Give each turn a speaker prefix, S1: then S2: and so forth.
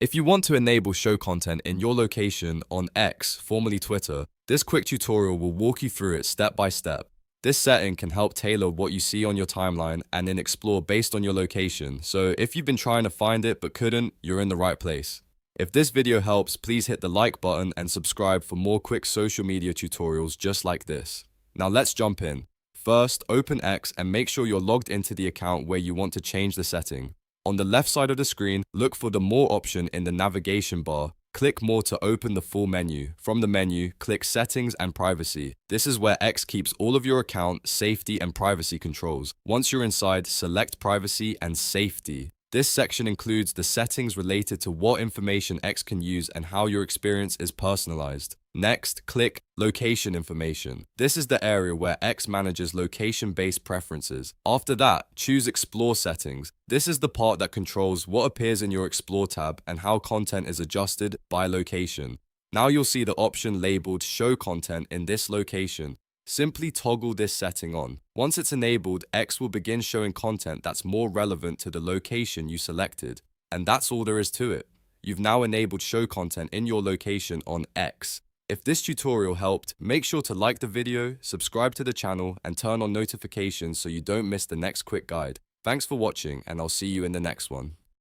S1: If you want to enable show content in your location on X, formerly Twitter, this quick tutorial will walk you through it step by step. This setting can help tailor what you see on your timeline and then explore based on your location, so if you've been trying to find it but couldn't, you're in the right place. If this video helps, please hit the like button and subscribe for more quick social media tutorials just like this. Now let's jump in. First, open X and make sure you're logged into the account where you want to change the setting. On the left side of the screen, look for the More option in the navigation bar. Click More to open the full menu. From the menu, click Settings and Privacy. This is where X keeps all of your account, safety, and privacy controls. Once you're inside, select Privacy and Safety. This section includes the settings related to what information X can use and how your experience is personalized. Next, click Location Information. This is the area where X manages location-based preferences. After that, choose Explore Settings. This is the part that controls what appears in your Explore tab and how content is adjusted by location. Now you'll see the option labeled Show Content in this location. Simply toggle this setting on. Once it's enabled, X will begin showing content that's more relevant to the location you selected. And that's all there is to it. You've now enabled show content in your location on X. If this tutorial helped, make sure to like the video, subscribe to the channel, and turn on notifications so you don't miss the next quick guide. Thanks for watching, and I'll see you in the next one.